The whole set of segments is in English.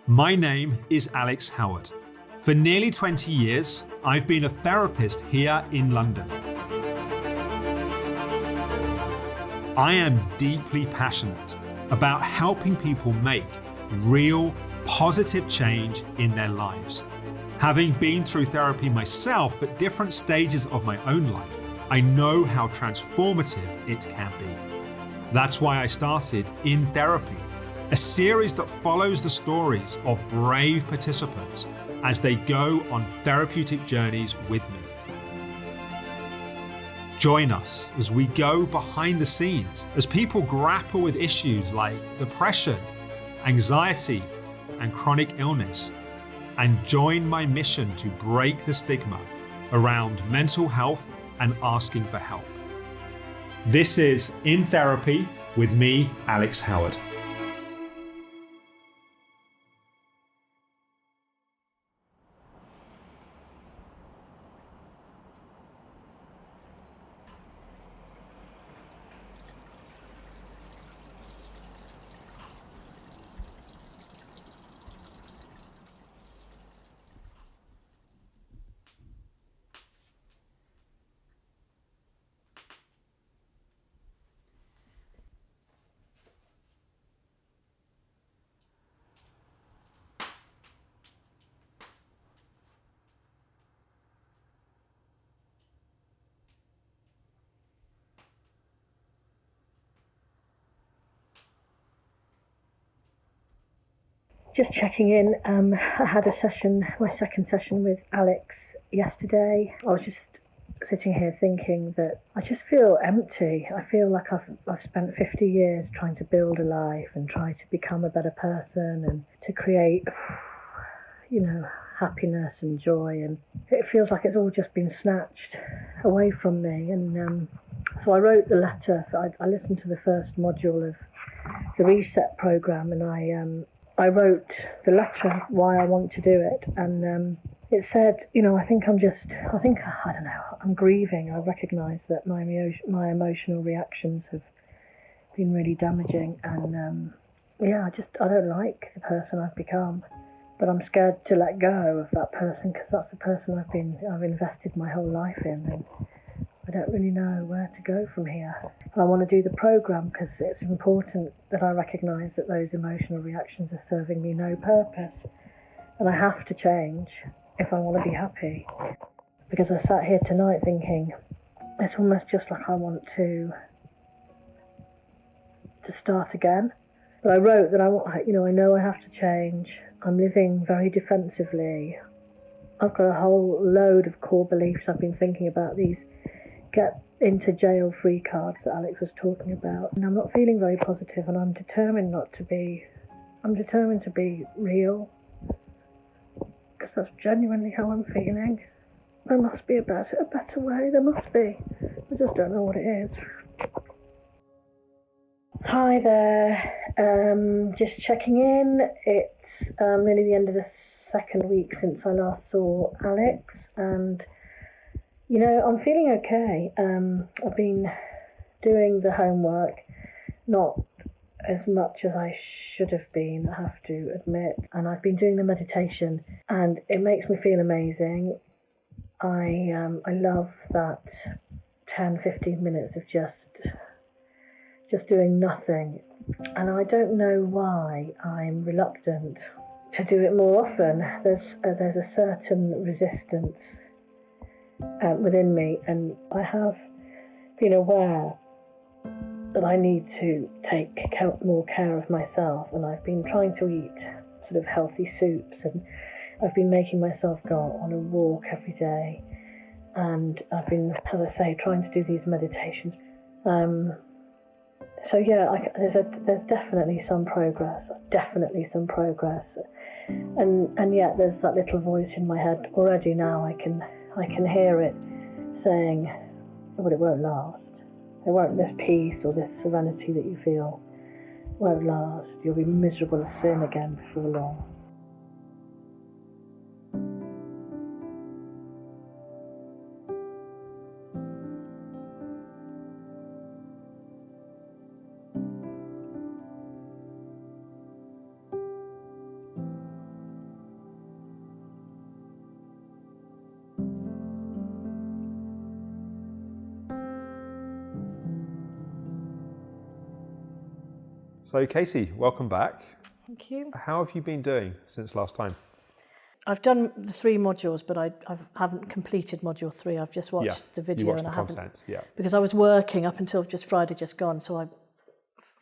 My name is Alex Howard. For nearly 20 years, I've been a therapist here in London. I am deeply passionate about helping people make real, positive change in their lives. Having been through therapy myself at different stages of my own life, I know how transformative it can be. That's why I started In Therapy, a series that follows the stories of brave participants as they go on therapeutic journeys with me. Join us as we go behind the scenes as people grapple with issues like depression, anxiety, and chronic illness, and join my mission to break the stigma around mental health and asking for help. This is In Therapy with me, Alex Howard. Just checking in. I had my second session with Alex yesterday. I was just sitting here thinking that I just feel empty. I feel like I've spent 50 years trying to build a life and try to become a better person and to create, happiness and joy. And it feels like it's all just been snatched away from me. And so I wrote the letter. I listened to the first module of the Reset program, and I wrote the letter why I want to do it, and it said, I'm grieving. I recognise that my emotional reactions have been really damaging, and I don't like the person I've become, but I'm scared to let go of that person because that's the person I've invested my whole life in, and I don't really know where to go from here. And I want to do the program because it's important that I recognise that those emotional reactions are serving me no purpose. And I have to change if I want to be happy. Because I sat here tonight thinking, it's almost just like I want to start again. But I wrote that I know I have to change. I'm living very defensively. I've got a whole load of core beliefs. I've been thinking about these get into jail free cards that Alex was talking about, and I'm not feeling very positive, and I'm determined to be real, because that's genuinely how I'm feeling. There must be a better way. There must be. I just don't know what it is. Hi there. Just checking in. It's nearly the end of the second week since I last saw Alex, and I'm feeling okay. I've been doing the homework, not as much as I should have been, I have to admit. And I've been doing the meditation, and it makes me feel amazing. I love that 10-15 minutes of just doing nothing. And I don't know why I'm reluctant to do it more often. There's a certain resistance within me, and I have been aware that I need to take more care of myself, and I've been trying to eat sort of healthy soups, and I've been making myself go on a walk every day, and I've been, as I say, trying to do these meditations. There's definitely some progress, and yet there's that little voice in my head already now. I can hear it saying, but it won't last. This peace or this serenity that you feel won't last. You'll be miserable as sin again before long. So Katie, welcome back. Thank you. How have you been doing since last time? I've done the 3 modules, but I haven't completed module 3. I've just watched the video, and I haven't, yeah. because I was working up until just Friday just gone, so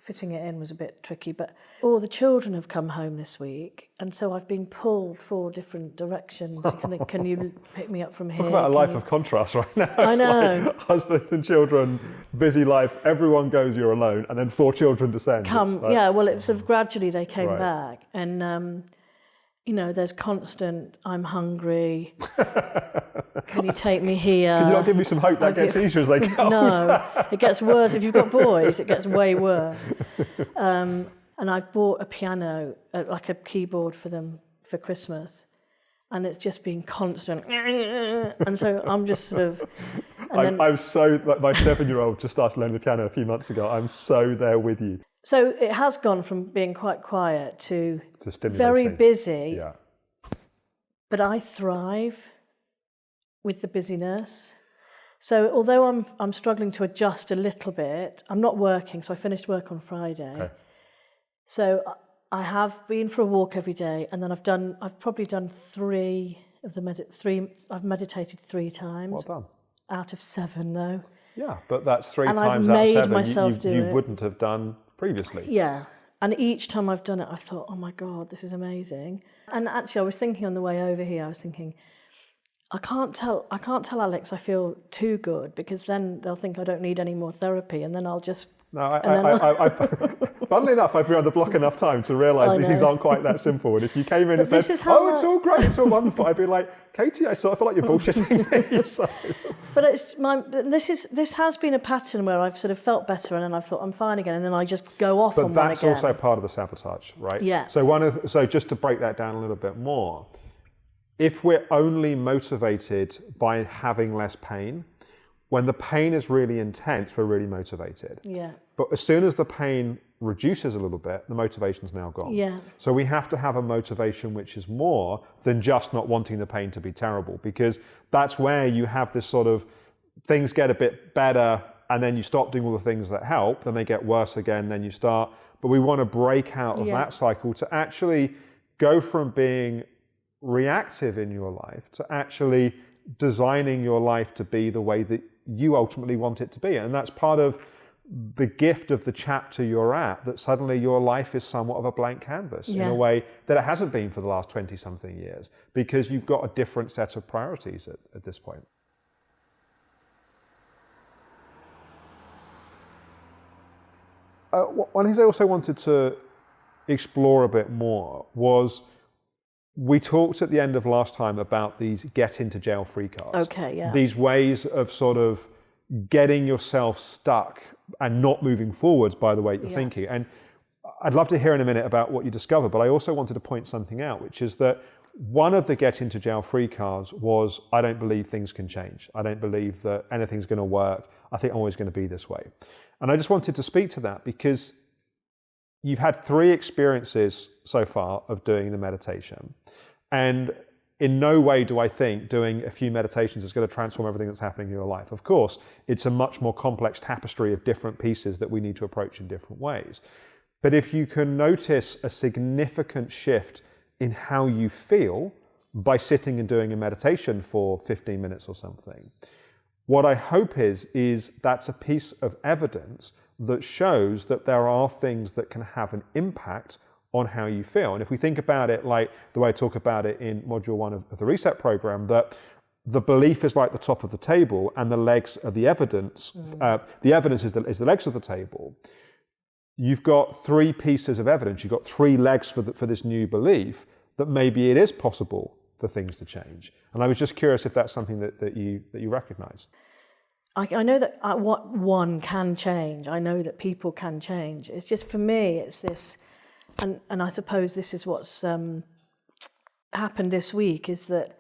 fitting it in was a bit tricky. But all the children have come home this week, and so I've been pulled 4 different directions. Can you pick me up from here? Talk about a life of contrast right now. I know. Like husband and children, busy life, everyone goes, you're alone, and then 4 children descend. Yeah, well, it was sort of gradually they came back, and there's constant, I'm hungry, can you take me here? Can you not give me some hope that gets easier as they go? No, it gets worse. If you've got boys, it gets way worse. And I've bought a piano, like a keyboard for them for Christmas, and it's just been constant. And so I'm just sort of... I'm so, like, my 7-year-old just started learning the piano a few months ago. I'm so there with you. So it has gone from being quite quiet to stimulating. Very busy. Yeah. But I thrive with the busyness. So although I'm struggling to adjust a little bit, I'm not working, so I finished work on Friday. Okay. So I have been for a walk every day, and then I've probably done 3 of the I've meditated 3 times. Well done. Out of 7 though. Yeah, but that's 3 and times I've out made of 7 myself do you it. wouldn't have done previously. Yeah. And each time I've done it, I've thought, oh my God, this is amazing. And actually, I was thinking on the way over here, I can't tell Alex I feel too good, because then they'll think I don't need any more therapy, and then I'll just... No, funnily enough, I've been on the block enough time to realise these things aren't quite that simple. And if you came in and said, it's all great, it's all wonderful, I'd be like, Katie, I sort of feel like you're bullshitting me. So. But this has been a pattern where I've sort of felt better, and then I've thought I'm fine again, and then I just go off on one again. But that's also part of the sabotage, right? Yeah. So just to break that down a little bit more, if we're only motivated by having less pain, when the pain is really intense, we're really motivated. Yeah. But as soon as the pain reduces a little bit, the motivation's now gone. Yeah. So we have to have a motivation which is more than just not wanting the pain to be terrible, because that's where you have this sort of, things get a bit better, and then you stop doing all the things that help, then they get worse again, then you start. But we want to break out of that cycle to actually go from being reactive in your life to actually designing your life to be the way that you ultimately want it to be. And that's part of the gift of the chapter you're at, that suddenly your life is somewhat of a blank canvas in a way that it hasn't been for the last 20-something years, because you've got a different set of priorities at this point. One thing I also wanted to explore a bit more was, we talked at the end of last time about these get into jail free cards. Okay, yeah. These ways of sort of getting yourself stuck and not moving forwards by the way you're thinking. And I'd love to hear in a minute about what you discovered, but I also wanted to point something out, which is that one of the get into jail free cards was, I don't believe things can change. I don't believe that anything's going to work. I think I'm always going to be this way. And I just wanted to speak to that, because you've had 3 experiences so far of doing the meditation. And in no way do I think doing a few meditations is going to transform everything that's happening in your life. Of course, it's a much more complex tapestry of different pieces that we need to approach in different ways. But if you can notice a significant shift in how you feel by sitting and doing a meditation for 15 minutes or something, what I hope is that's a piece of evidence that shows that there are things that can have an impact on how you feel. And if we think about it like the way I talk about it in module 1 of the Reset program, that the belief is like the top of the table and the legs are the evidence. The evidence is the legs of the table. You've got 3 pieces of evidence. You've got 3 legs for this new belief that maybe it is possible for things to change. And I was just curious if that's something that you recognize. I know that what one can change. I know that people can change. It's just, for me, it's this. And I suppose this is what's happened this week, is that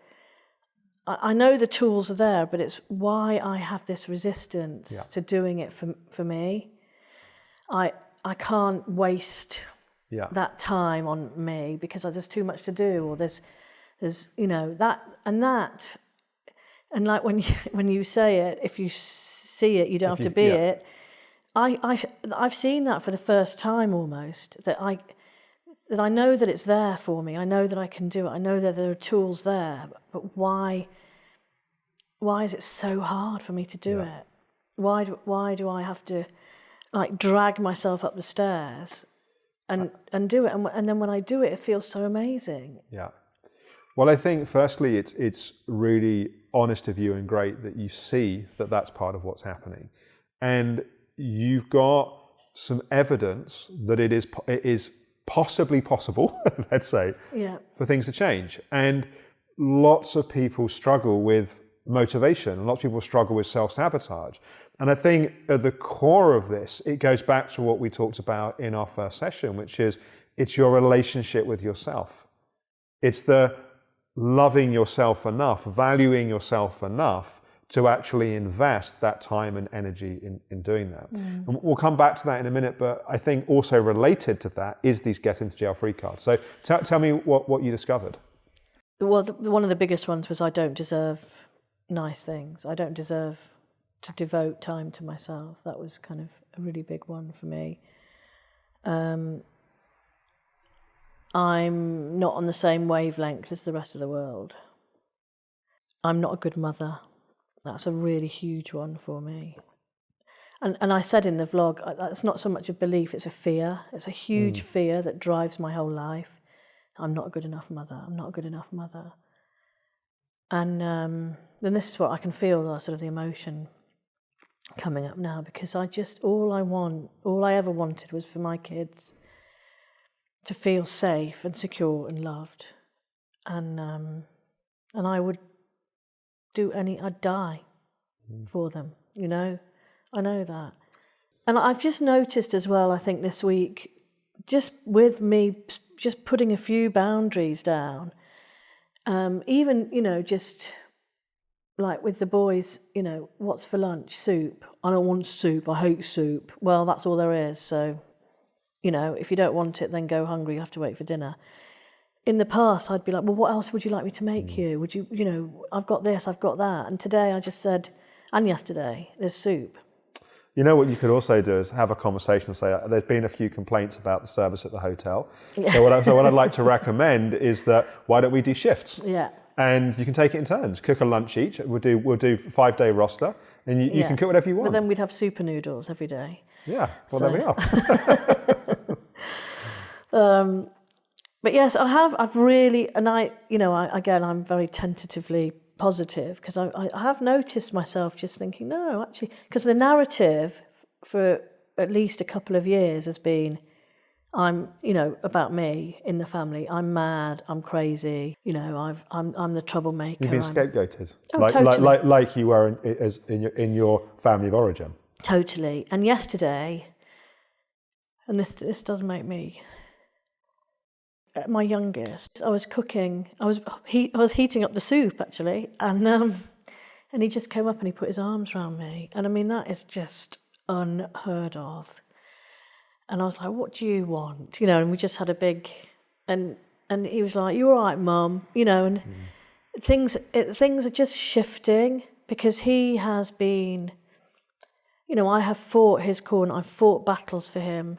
I know the tools are there, but it's why I have this resistance to doing it for me. I can't waste that time on me, because there's too much to do, or there's that. And like when you say it, if you see it, you don't have to be it. I've seen that for the first time almost, that I know that it's there for me. I know that I can do it. I know that there are tools there. But why is it so hard for me to do it? Why do I have to like drag myself up the stairs and do it? And then when I do it, it feels so amazing. Yeah. Well, I think firstly, it's really honest of you and great that you see that that's part of what's happening, and you've got some evidence that it is possibly possible, let's say, for things to change. And lots of people struggle with motivation, and lots of people struggle with self-sabotage. And I think at the core of this, it goes back to what we talked about in our first session, which is it's your relationship with yourself. It's the loving yourself enough, valuing yourself enough to actually invest that time and energy in doing that. And we'll come back to that in a minute, but I think also related to that is these get into jail free cards. So tell me what you discovered. Well, one of the biggest ones was I don't deserve nice things. I don't deserve to devote time to myself. That was kind of a really big one for me. I'm not on the same wavelength as the rest of the world. I'm not a good mother. That's a really huge one for me. And I said in the vlog, that's not so much a belief, it's a fear. It's a huge fear that drives my whole life. I'm not a good enough mother. I'm not a good enough mother. And then this is what I can feel, sort of the emotion coming up now, because all I ever wanted was for my kids to feel safe and secure and loved. And I would I'd die for them, you know? I know that. And I've just noticed as well, I think this week, just with me just putting a few boundaries down, even, you know, just like with the boys, you know, what's for lunch? Soup. I don't want soup. I hate soup. Well, that's all there is. So, you know, if you don't want it, then go hungry. You have to wait for dinner. In the past, I'd be like, well, what else would you like me to make you? Would you, you know, I've got this, I've got that. And today I just said, and yesterday, there's soup. You know what you could also do is have a conversation and say, there's been a few complaints about the service at the hotel. So what I'd like to recommend is that why don't we do shifts? Yeah. And you can take it in turns. Cook a lunch each. We'll do 5-day roster, and you can cook whatever you want. But then we'd have super noodles every day. Yeah. Well, there we are. But yes, I've really, and I'm very tentatively positive, because I have noticed myself just thinking, no, actually, because the narrative for at least a couple of years has been, I'm, you know, about me in the family. I'm mad. I'm crazy. You know, I'm the troublemaker. You've been scapegoated, totally. like you were in your family of origin. Totally. And yesterday, and this does make me. My youngest, I was cooking. I was heating up the soup actually, and he just came up and he put his arms around me, and I mean that is just unheard of. And I was like, "What do you want?" You know, and we just had a big, and he was like, "You all right, Mum?" You know, and things are just shifting, because he has been, you know, I have fought his corner. I've fought battles for him.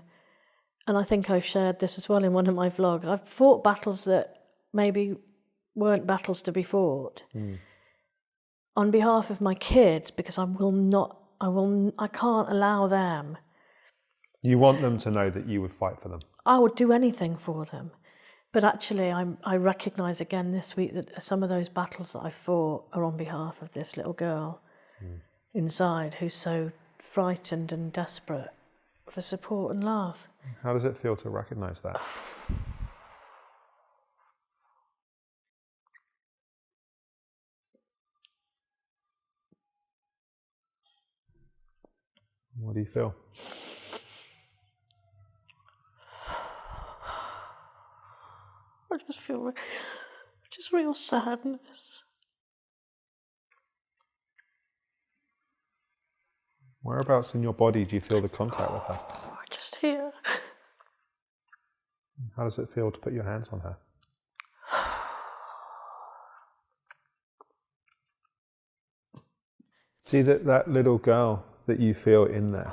And I think I've shared this as well in one of my vlogs. I've fought battles that maybe weren't battles to be fought on behalf of my kids, because I can't allow them. You want them to know that you would fight for them. I would do anything for them. But actually, I recognise again this week that some of those battles that I fought are on behalf of this little girl inside, who's so frightened and desperate for support and love. How does it feel to recognise that? What do you feel? I just feel real sadness. Whereabouts in your body do you feel the contact with her? Just here. How does it feel to put your hands on her? See that little girl that you feel in there.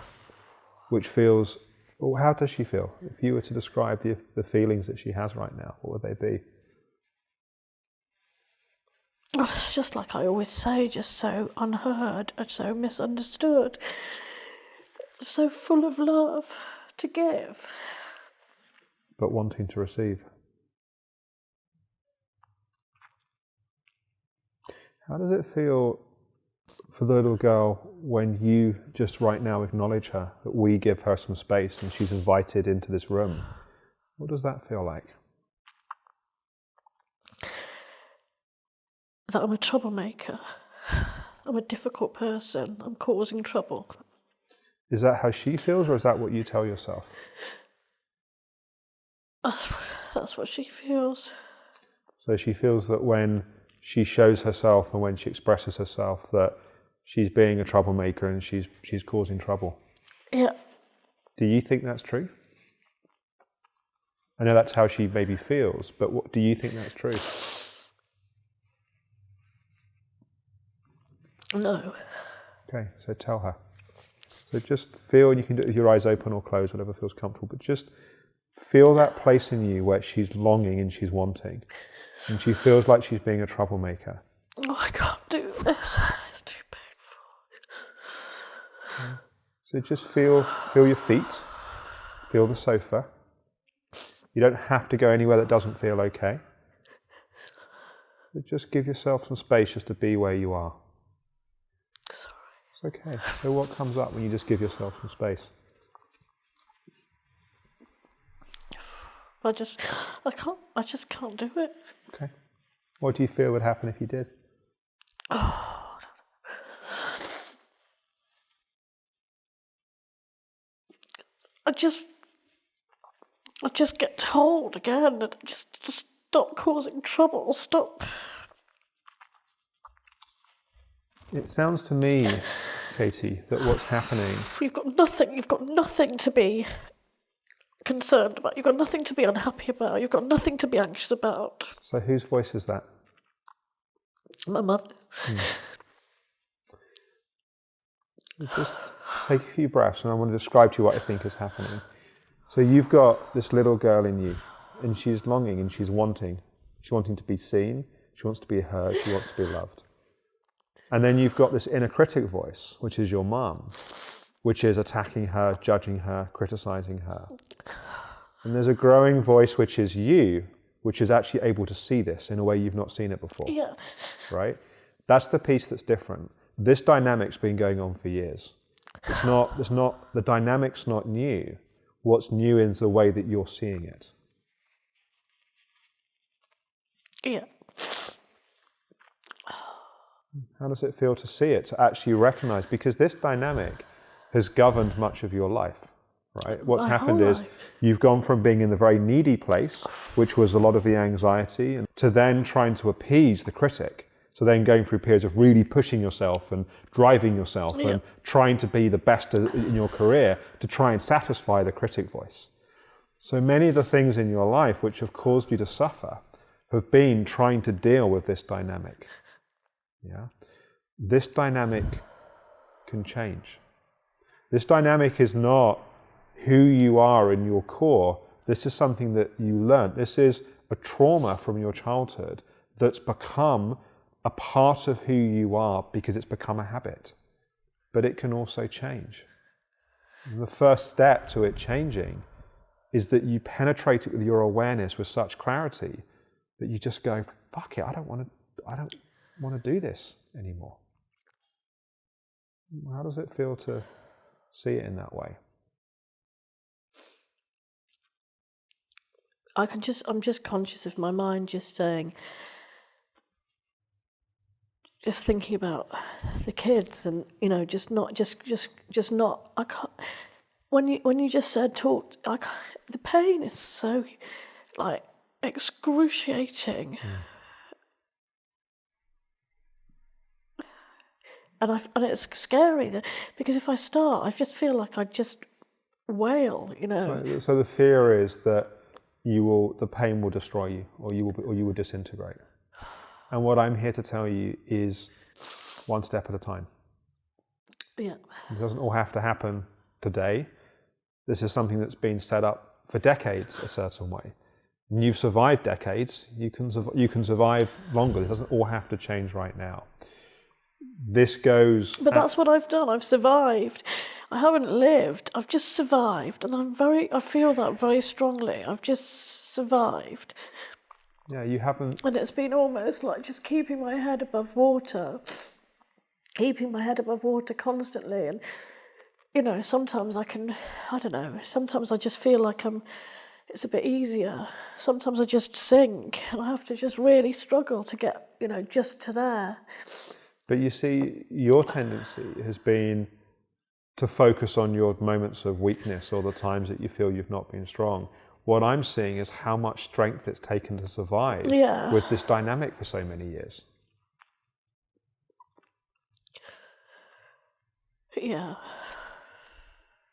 which feels, well, how does she feel? If you were to describe the feelings that she has right now, what would they be? Oh, it's just like I always say, just so unheard and so misunderstood. So full of love to give. But wanting to receive. How does it feel for the little girl when you just right now acknowledge her, that we give her some space and she's invited into this room? What does that feel like? That I'm a troublemaker. I'm a difficult person. I'm causing trouble. Is that how she feels, or is that what you tell yourself? That's what she feels. So she feels that when she shows herself and when she expresses herself, that she's being a troublemaker and she's causing trouble. Yeah. Do you think that's true? I know that's how she maybe feels, but what, do you think that's true? No. Okay, so tell her. So just feel, and you can do it with your eyes open or closed, whatever feels comfortable, but just feel that place in you where she's longing and she's wanting, and she feels like she's being a troublemaker. Oh, I can't do this. It's too painful. Okay. So just feel your feet, feel the sofa. You don't have to go anywhere that doesn't feel okay. But just give yourself some space just to be where you are. Sorry. It's okay. So what comes up when you just give yourself some space? I just can't do it. Okay. What do you feel would happen if you did? I just get told again and just stop causing trouble, stop. It sounds to me, Katie, that what's happening... You've got nothing to be concerned about. You've got nothing to be unhappy about. You've got nothing to be anxious about. So whose voice is that? My mother. Just take a few breaths, and I want to describe to you what I think is happening. So you've got this little girl in you, and she's longing and she's wanting. She's wanting to be seen, she wants to be heard, she wants to be loved. And then you've got this inner critic voice, which is your mum, which is attacking her, judging her, criticizing her. And there's a growing voice, which is you, which is actually able to see this in a way you've not seen it before. Yeah. Right? That's the piece that's different. This dynamic's been going on for years. The dynamic's not new. What's new is the way that you're seeing it. Yeah. How does it feel to see it, to actually recognize? Because this dynamic has governed much of your life, right? What's happened is you've gone from being in the very needy place, which was a lot of the anxiety, to then trying to appease the critic. So then going through periods of really pushing yourself and driving yourself and trying to be the best in your career to try and satisfy the critic voice. So many of the things in your life which have caused you to suffer have been trying to deal with this dynamic. Yeah? This dynamic can change. This dynamic is not who you are in your core. This is something that you learned. This is a trauma from your childhood that's become a part of who you are because it's become a habit. But it can also change. And the first step to it changing is that you penetrate it with your awareness with such clarity that you just go, fuck it, I don't want to do this anymore. How does it feel to see it in that way? I'm just conscious of my mind just saying, just thinking about the kids and, just not, I can't, when you just said talk, the pain is so, excruciating. And it's scary because if I start, I just feel like I just wail, So the fear is that the pain will destroy you, or you will disintegrate. And what I'm here to tell you is one step at a time. Yeah. It doesn't all have to happen today. This is something that's been set up for decades a certain way. And you've survived decades, you can survive longer. It doesn't all have to change right now. This goes... But that's what I've done. I've survived. I haven't lived. I've just survived. And I feel that very strongly. I've just survived. Yeah, you haven't... And it's been almost like just keeping my head above water. Keeping my head above water constantly. And, you know, sometimes sometimes I just feel like it's a bit easier. Sometimes I just sink and I have to just really struggle to get, you know, just to there. But you see, your tendency has been to focus on your moments of weakness or the times that you feel you've not been strong. What I'm seeing is how much strength it's taken to survive with this dynamic for so many years. Yeah.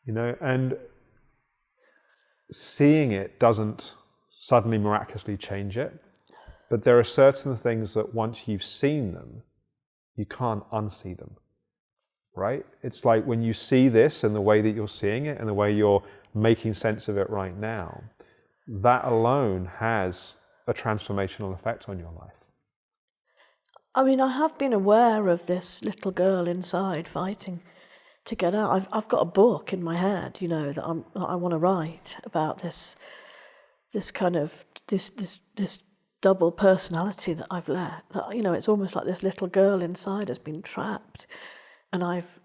You know, and seeing it doesn't suddenly miraculously change it, but there are certain things that once you've seen them, you can't unsee them, right? It's like when you see this and the way that you're seeing it and the way you're making sense of it right now, that alone has a transformational effect on your life. I mean, I have been aware of this little girl inside fighting to get out. I've got a book in my head, you know, that I want to write about this kind of this double personality that I've let. That, you know, it's almost like this little girl inside has been trapped, and I've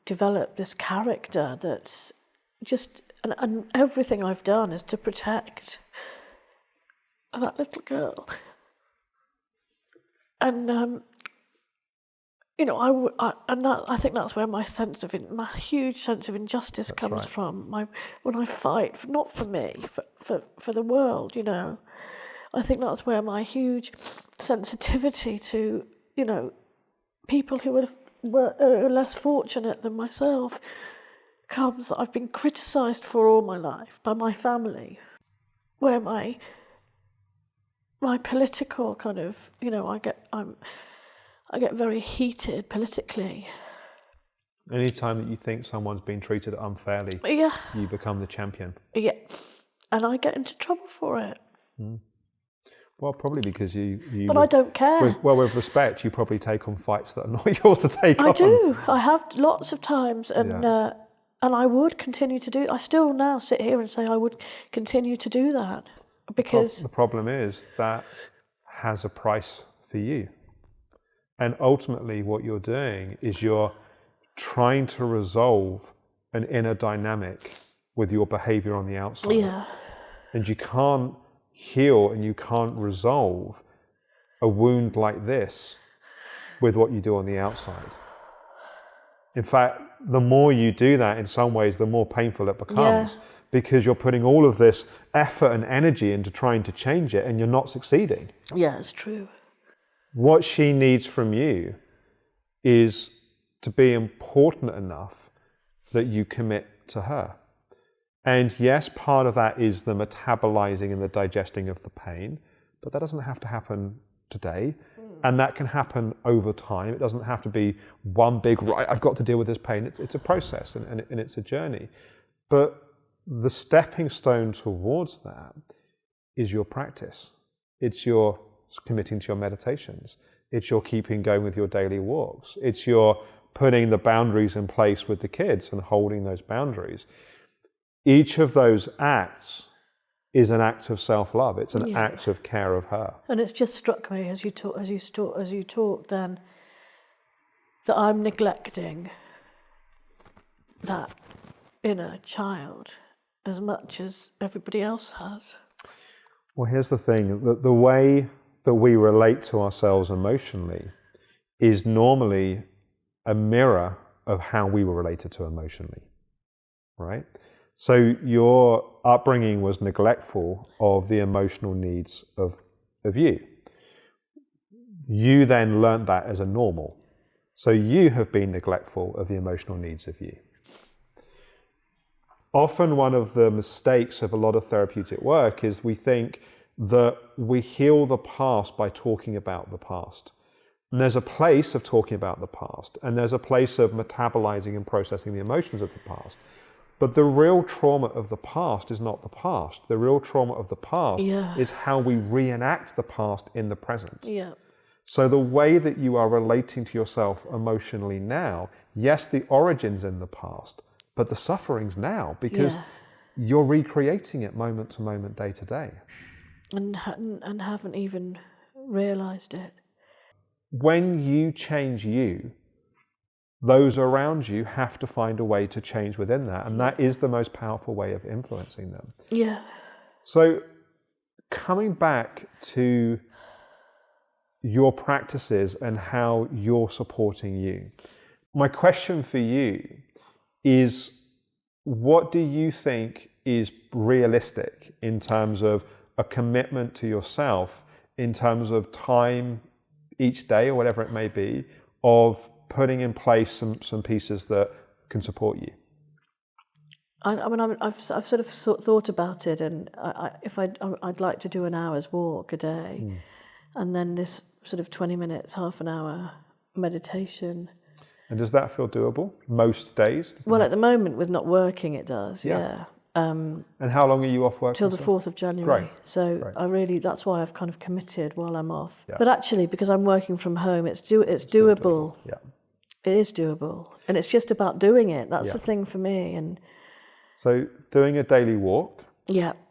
developed this character that's just and everything I've done is to protect that little girl. And you know, I think that's where my huge sense of injustice that's comes right. from. When I fight, not for me, for the world, you know. I think that's where my huge sensitivity to, you know, people who are less fortunate than myself comes. That I've been criticised for all my life by my family, where my political kind of, you know, I get very heated politically. Anytime that you think someone's been treated unfairly, you become the champion. Yeah, and I get into trouble for it. Well, probably because you But I don't care. With respect, you probably take on fights that are not yours to take on. I do. I have lots of times, and I would continue to do. I still now sit here and say I would continue to do that because the problem is that has a price for you, and ultimately, what you're doing is you're trying to resolve an inner dynamic with your behaviour on the outside. Yeah. And you can't heal and you can't resolve a wound like this with what you do on the outside. In fact, the more you do that, in some ways, the more painful it becomes because you're putting all of this effort and energy into trying to change it and you're not succeeding. Yeah, it's true. What she needs from you is to be important enough that you commit to her. And yes, part of that is the metabolizing and the digesting of the pain, but that doesn't have to happen today. And that can happen over time. It doesn't have to be one big, right, I've got to deal with this pain. It's a process and it's a journey. But the stepping stone towards that is your practice. It's your committing to your meditations. It's your keeping going with your daily walks. It's your putting the boundaries in place with the kids and holding those boundaries. Each of those acts is an act of self-love. It's an act of care of her. And it's just struck me as you talk then that I'm neglecting that inner child as much as everybody else has. Well, here's the thing, that the way that we relate to ourselves emotionally is normally a mirror of how we were related to emotionally, right? So your upbringing was neglectful of the emotional needs of you. You then learnt that as a normal. So you have been neglectful of the emotional needs of you. Often one of the mistakes of a lot of therapeutic work is we think that we heal the past by talking about the past. And there's a place of talking about the past, and there's a place of metabolizing and processing the emotions of the past. But the real trauma of the past is not the past. The real trauma of the past is how we reenact the past in the present. Yeah. So the way that you are relating to yourself emotionally now, yes, the origin's in the past, but the suffering's now, because you're recreating it moment to moment, day to day. And haven't even realised it. When you change you, those around you have to find a way to change within that. And that is the most powerful way of influencing them. Yeah. So coming back to your practices and how you're supporting you, my question for you is, what do you think is realistic in terms of a commitment to yourself, in terms of time each day or whatever it may be, of putting in place some pieces that can support you? I've sort of thought about it, and I'd like to do an hour's walk a day, and then this sort of 20 minutes, half an hour meditation. And does that feel doable most days? Well, at the moment, with not working, it does. Yeah. And how long are you off work? Till the 4th of January. Great. So Great. That's why I've kind of committed while I'm off. Yeah. But actually, because I'm working from home, it's doable. Yeah. It is doable, and it's just about doing it. That's the thing for me. And so doing a daily walk,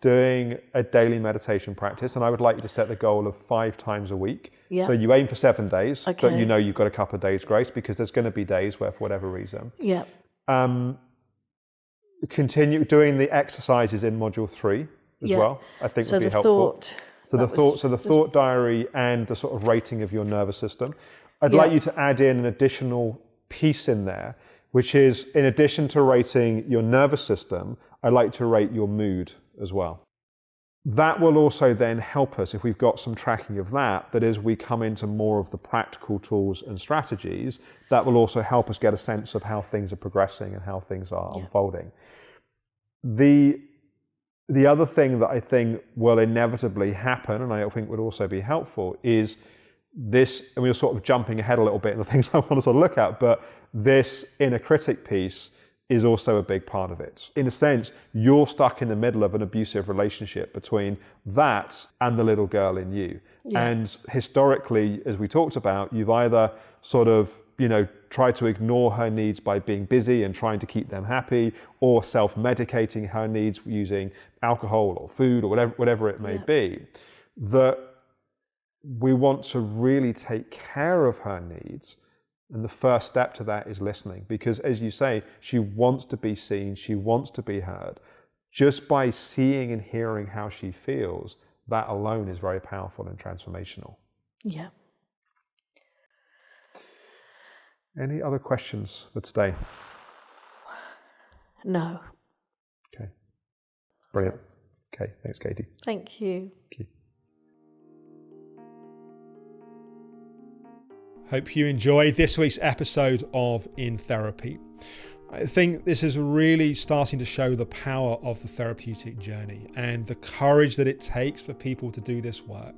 doing a daily meditation practice, and I would like you to set the goal of 5 times a week. Yeah. So you aim for 7 days, but you know you've got a couple of days grace, because there's going to be days where, for whatever reason. Yeah. Continue doing the exercises in module 3 as well. I think would be helpful. So the thought diary and the sort of rating of your nervous system. I'd like you to add in an additional piece in there, which is, in addition to rating your nervous system, I'd like to rate your mood as well. That will also then help us, if we've got some tracking of that as we come into more of the practical tools and strategies, that will also help us get a sense of how things are progressing and how things are unfolding. The other thing that I think will inevitably happen, and I think would also be helpful, is this, and we're sort of jumping ahead a little bit in the things I want to sort of look at, but this inner critic piece is also a big part of it. In a sense, you're stuck in the middle of an abusive relationship between that and the little girl in you. Yeah. And historically, as we talked about, you've either sort of, tried to ignore her needs by being busy and trying to keep them happy, or self-medicating her needs using alcohol or food or whatever it may be. That we want to really take care of her needs. And the first step to that is listening, because as you say, she wants to be seen, she wants to be heard. Just by seeing and hearing how she feels, that alone is very powerful and transformational. Yeah. Any other questions for today? No. Okay. Brilliant. Okay, thanks, Katie. Thank you. Thank you. Hope you enjoyed this week's episode of In Therapy. I think this is really starting to show the power of the therapeutic journey and the courage that it takes for people to do this work,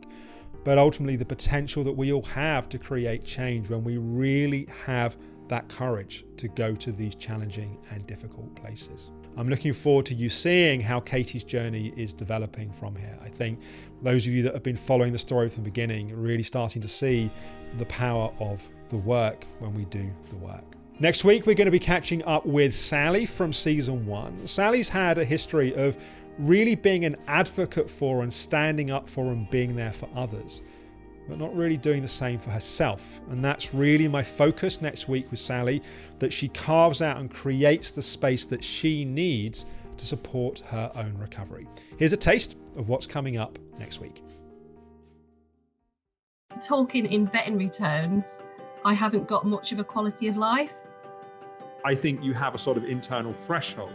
but ultimately the potential that we all have to create change when we really have that courage to go to these challenging and difficult places. I'm looking forward to you seeing how Katie's journey is developing from here. I think those of you that have been following the story from the beginning are really starting to see the power of the work when we do the work. Next week, we're going to be catching up with Sally from season 1. Sally's had a history of really being an advocate for and standing up for and being there for others, but not really doing the same for herself. And that's really my focus next week with Sally, that she carves out and creates the space that she needs to support her own recovery. Here's a taste of what's coming up next week. Talking in veterinary terms, I haven't got much of a quality of life. I think you have a sort of internal threshold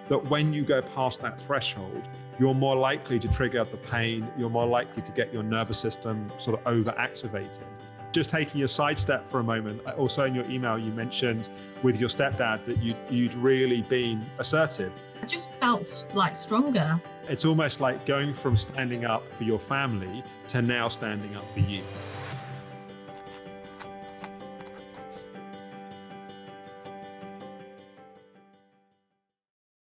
that when you go past that threshold, you're more likely to trigger the pain, you're more likely to get your nervous system sort of overactivated. Just taking a sidestep for a moment, also in your email you mentioned with your stepdad that you'd really been assertive. I just felt like stronger. It's almost like going from standing up for your family to now standing up for you.